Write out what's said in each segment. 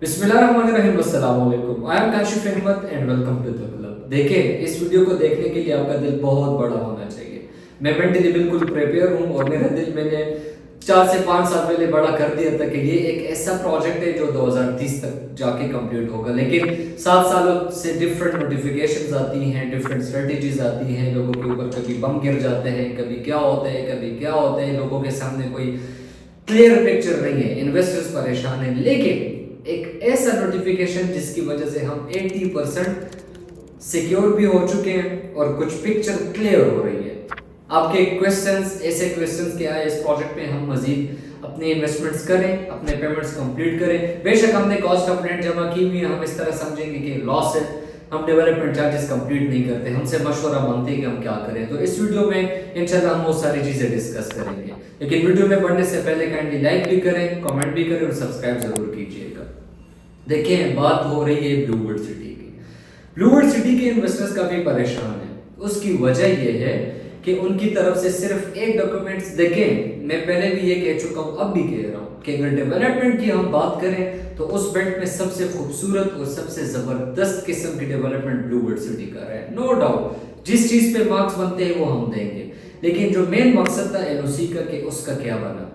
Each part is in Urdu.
بسم اللہ الرحمن الرحیم، السلام علیکم۔ I am Kashif Ahmed and welcome to the club. دیکھیں، اس ویڈیو کو دیکھنے کے لیے آپ کا دل بہت بڑا ہونا چاہیے۔ میں مینٹلی بالکل پریپیئر ہوں اور میرا دل میں نے 4 سے 5 سال پہلے بڑا کر دیا تھا کہ یہ ایک ایسا پروجیکٹ ہے جو 2030 تک جا کے کمپلیٹ ہوگا، لیکن 7 سالوں سے ڈفرینٹ نوٹیفیکیشنز آتی ہیں، ڈفرینٹ اسٹریٹجیز آتی ہیں، لوگوں کے اوپر کبھی بم گر جاتے ہیں، کبھی کیا ہوتا ہے، کبھی کیا ہوتا ہے، لوگوں کے سامنے کوئی کلیئر پکچر نہیں ہے، انویسٹرز پریشان ہیں۔ لیکن ایک ایسا نوٹیفیکیشن جس کی وجہ سے ہم 80% سیکیور بھی ہو چکے ہیں اور کچھ پکچر کلیئر ہو رہی ہے۔ آپ کے ایسے کویسچنز کیا ہے اس پروجیکٹ میں ہم مزید اپنے انویسٹمنٹس کریں، اپنے پیمنٹس کمپلیٹ کریں۔ بے شک ہم نے کاسٹ آف رینٹ جمع کی ہوئی ہے، ہم اس طرح سمجھیں گے کہ لاس ہے، ہم ڈیولپمنٹ چارجز کمپلیٹ نہیں کرتے، ہم سے مشورہ مانگتے ہیں کہ ہم کیا کریں۔ تو اس ویڈیو میں انشاءاللہ ہم وہ ساری چیزیں ڈسکس کریں گے، لیکن ویڈیو میں بڑھنے سے پہلے کائنڈلی لائک بھی کریں، کمنٹ بھی کریں اور سبسکرائب ضرور کیجیے گا۔ دیکھیں، بات ہو رہی ہے بلو ورلڈ سٹی کی۔ بلو ورلڈ سٹی کے انویسٹرز کافی پریشان ہیں۔ اس کی وجہ یہ ہے کہ ان کی طرف سے صرف ایک ڈاکومنٹس دیکھیں، میں پہلے بھی یہ کہہ چکا ہوں، اب بھی کہہ رہا ہوں کہ اگر ڈیولپمنٹ کی ہم بات کریں تو اس بیلٹ میں سب سے خوبصورت اور سب سے زبردست قسم کی ڈیولپمنٹ بلو ورلڈ سٹی کا ہے، نو ڈاؤٹ۔ جس چیز پہ مارکس بنتے ہیں وہ ہم دیں گے، لیکن جو مین مقصد تھا این او سی کا کہ اس کا کیا بنا،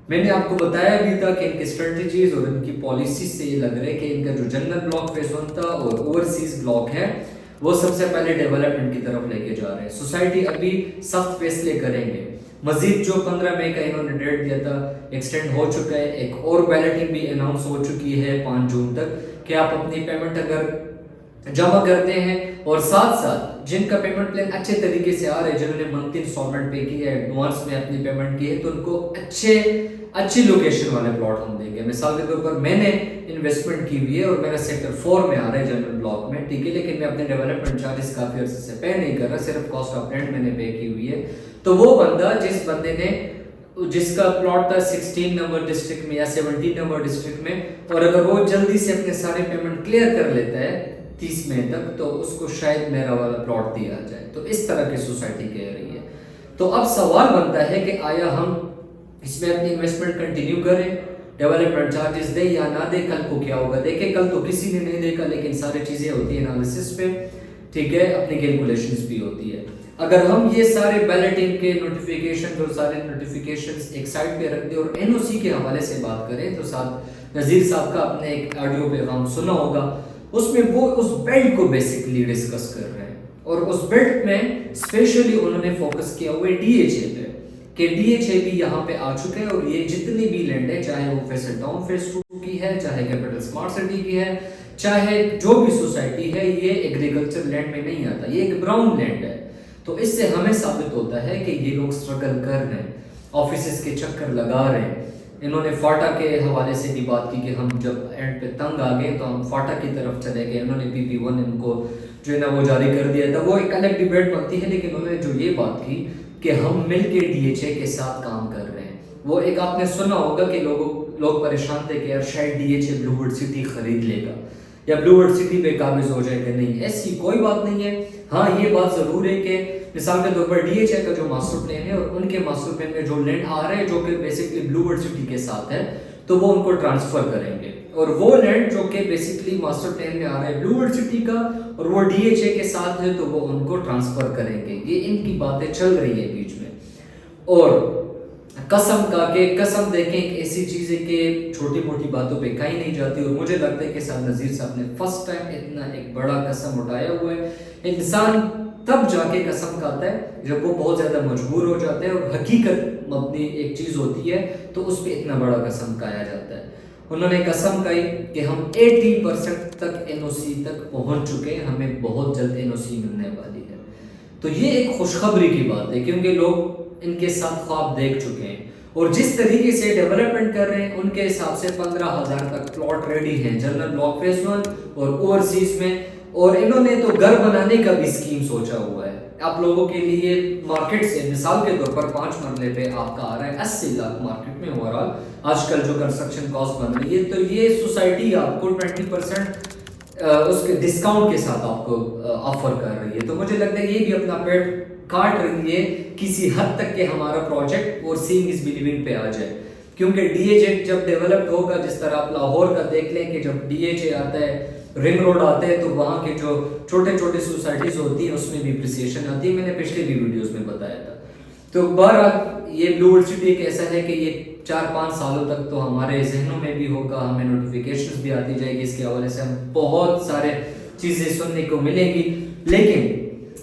میں نے آپ کو بتایا بھی تھا کہ ان کی اسٹریٹجیز اور ان کی پالیسیز سے یہ لگ رہا ہے کہ ان کا جو جنرل بلاک فیز 1 تھا اور اوورسیز بلاک ہے وہ سب سے پہلے ڈیولپمنٹ کی طرف لے کے جا رہے ہیں۔ سوسائٹی ابھی سخت فیصلے کریں گے، مزید جو 15 مئی کا انہوں نے ڈیٹ دیا تھا ایکسٹینڈ ہو چکا ہے، ایک اور بیلٹنگ بھی اناؤنس ہو چکی ہے 5 جون تک کہ آپ اپنی پیمنٹ اگر جمع کرتے ہیں اور ساتھ ساتھ جن کا پیمنٹ پلان اچھے طریقے سے آ رہے ہیں، جنہوں نے منتھلی انسٹالمنٹ پے کی ہے، ایڈوانس میں اپنی پیمنٹ کی ہے، تو ان کو اچھی لوکیشن والے پلاٹ ہم دیں گے۔ مثال کے طور پر میں نے انویسٹمنٹ کی ہوئی ہے اور میرا سیکٹر 4 میں آ رہا ہے جنرل بلاک میں، ٹھیک ہے، لیکن میں اپنے ڈیولپمنٹ چارجز کافی عرصے سے پے نہیں کر رہا، صرف کاسٹ آف رینٹ میں نے پے کی ہوئی ہے۔ تو وہ بندہ جس بندے نے جس کا پلاٹ تھا 16 نمبر ڈسٹرکٹ میں یا 17 نمبر ڈسٹرکٹ میں، اور اگر وہ جلدی سے اپنے سارے پیمنٹ کلیئر کر لیتا ہے 30 مئی تک، تو اس کو شاید میرا والا پلاٹ دیا جائے۔ تو اس طرح کی سوسائٹی کہہ رہی ہے۔ تو اب سوال بنتا ہے کہ آیا ہم اس میں اپنی انویسٹمنٹ کنٹینیو کریں، ڈیولپمنٹ چارجز دیں یا نہ دیں، کل کو کیا ہوگا؟ دیکھیں، کل تو کسی نے نہیں دیکھا، لیکن ساری چیزیں ہوتی ہیں انالیسس پہ، ٹھیک ہے، اپنی کیلکولیشنز بھی ہوتی ہے۔ اگر ہم یہ سارے بیلٹنگ کے نوٹیفیکیشن اور سارے نوٹیفیکیشنز ایک سائڈ پہ رکھ دیں اور این او سی کے حوالے سے بات کریں، تو ساتھ نذیر صاحب کا آپ نے ایک آڈیو پیغام سنا ہوگا، اس میں وہ اس بیلٹ کو بیسکلی ڈسکس کر رہے ہیں، اور اس بیلٹ میں اسپیشلی انہوں نے فوکس کیا ہوئے ڈی ایچ اے پہ، کہ ڈی ایچ اے بھی یہاں پہ آ چکے ہیں، اور یہ جتنی بھی لینڈ ہے، چاہے وہ فیصل ٹاؤن فیز 2 کی ہے، چاہے کیپٹل اسمارٹ سٹی کی ہے، چاہے جو بھی سوسائٹی ہے، یہ ایگریکلچر لینڈ میں نہیں آتا، یہ ایک براؤن لینڈ ہے۔ تو اس سے ہمیں ثابت ہوتا ہے کہ یہ لوگ اسٹرگل کر رہے ہیں، آفیسز کے چکر لگا رہے ہیں۔ انہوں نے فاٹا کے حوالے سے بھی بات کی کہ ہم جب اینڈ پہ تنگ آ گئے تو ہم فاٹا کی طرف چلے گئے، انہوں نے PP1 ان کو جو ہے نا وہ جاری کر دیا تھا، وہ ایک الگ ڈیبیٹ بنتی ہے، لیکن انہوں نے جو یہ بات کی کہ ہم مل کے ڈی ایچ اے کے ساتھ کام کر رہے ہیں، وہ ایک آپ نے سنا ہوگا کہ لوگ پریشان تھے کہ یار شاید D H A Blue World City خرید لے گا یا بلو ورلڈ سٹی پہ قابض ہو جائے گا۔ نہیں، ایسی کوئی بات نہیں ہے۔ ہاں، یہ بات ضرور ہے کہ مثال کے طور پر ڈی ایچ اے کا جو ماسٹر پلان ہے اور ان کے ماسٹر پلان میں جو لینڈ آ رہے ہیں جو کہ بیسکلی بلو ورلڈ سٹی کے ساتھ ہے، تو وہ ان کو ٹرانسفر کریں گے، اور وہ لینڈ جو کہ بیسکلی ماسٹر پلان میں آ رہا ہے بلو ورلڈ سٹی کا اور وہ ڈی ایچ اے کے ساتھ ہے، تو وہ ان کو ٹرانسفر کریں گے۔ یہ ان کی باتیں چل رہی ہیں بیچ میں۔ اور قسم کا کہ قسم دیکھیں، ایک ایسی چیز ہے کہ چھوٹی موٹی باتوں پہ کہیں نہیں جاتی، اور مجھے لگتا ہے کہ صاحب نذیر صاحب نے فرسٹ ٹائم اتنا ایک بڑا قسم اٹھایا ہوا ہے۔ انسان تب جا کے قسم کھاتا ہے جب وہ بہت زیادہ مجبور ہو جاتا ہے اور حقیقت مبنی ایک چیز ہوتی ہے، تو اس پہ اتنا بڑا قسم کھایا جاتا ہے۔ انہوں نے قسم کھائی کہ ہم 80% تک این او سی تک پہنچ چکے ہیں، ہمیں بہت جلد این او سی ملنے والی ہے۔ تو یہ ایک خوشخبری کی بات ہے، کیونکہ لوگ ان کے ساتھ خواب دیکھ چکے ہیں، اور جس طریقے سے ڈیولپمنٹ کر رہے ہیں ان کے حساب سے 15,000 تک پلاٹ ریڈی ہیں جنرل بلاک فیز 1 اور اوورسیز میں، اور انہوں نے تو گھر بنانے کا بھی اسکیم سوچا ہوا ہے آپ لوگوں کے لیے۔ مارکیٹ سے مثال کے طور پر 5 مرلے پہ آپ کا آ رہا ہے 80 لاکھ مارکیٹ میں اوورال آج کل جو کنسٹرکشن کاسٹ بن رہی ہے، تو یہ سوسائٹی آپ کو 20% اس کے ڈسکاؤنٹ کے ساتھ آپ کو آفر کر رہی ہے۔ تو مجھے لگتا ہے یہ بھی اپنا پیٹ کاٹ رہی ہے کسی حد تک کہ ہمارا پروجیکٹ اور سینگ از بلیونگ پہ آ جائے، کیونکہ ڈی ایچ اے جب ڈیولپڈ ہوگا، جس طرح آپ لاہور کا دیکھ لیں کہ جب ڈی ایچ اے آتا ہے، رنگ روڈ آتے ہیں، تو وہاں کے جو چھوٹے چھوٹے سوسائٹیز ہوتی ہیں اس میں بھی اپریسیشن آتی ہے، میں نے پچھلی بھی ویڈیوز میں بتایا تھا۔ تو بہرحال یہ بلو ورلڈ سٹی ایک ایسا ہے کہ یہ 4-5 سالوں تک تو ہمارے ذہنوں میں بھی ہوگا، ہمیں نوٹیفیکیشنز بھی آتی جائے گی، اس کے حوالے سے ہم بہت سارے چیزیں سننے کو ملیں گی۔ لیکن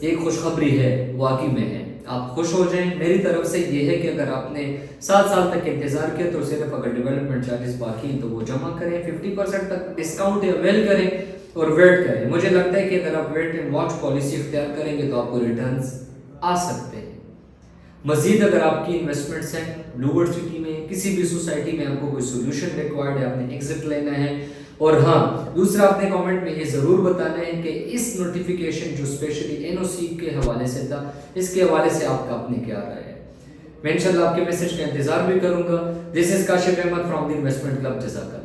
ایک خوشخبری ہے، واقعی میں ہے، آپ خوش ہو جائیں۔ میری طرف سے یہ ہے کہ اگر آپ نے 7 سال تک انتظار کیا تو صرف اگر ڈیولپمنٹ چارجز باقی ہیں تو وہ جمع کریں، 50% تک ڈسکاؤنٹ اویل کریں اور ویٹ کریں۔ مجھے لگتا ہے کہ اگر آپ ویٹ اینڈ واچ پالیسی اختیار کریں گے تو آپ کو ریٹرنز آ سکتے ہیں۔ مزید اگر آپ کی انویسٹمنٹس ہیں بلو ورلڈ سٹی میں، کسی بھی سوسائٹی میں، آپ کو کوئی سولوشن ریکوائرڈ ہے، آپ نے ایگزٹ لینا ہے، اور ہاں دوسرا آپ نے کامنٹ میں یہ ضرور بتانا ہے کہ اس نوٹیفیکیشن جو اسپیشلی این او سی کے حوالے سے تھا، اس کے حوالے سے آپ کا اپنے کیا رائے ہے۔ میں انشاءاللہ آپ کے میسج کا انتظار بھی کروں گا۔ This is Kashif Ahmed from the investment club, جزاک اللہ۔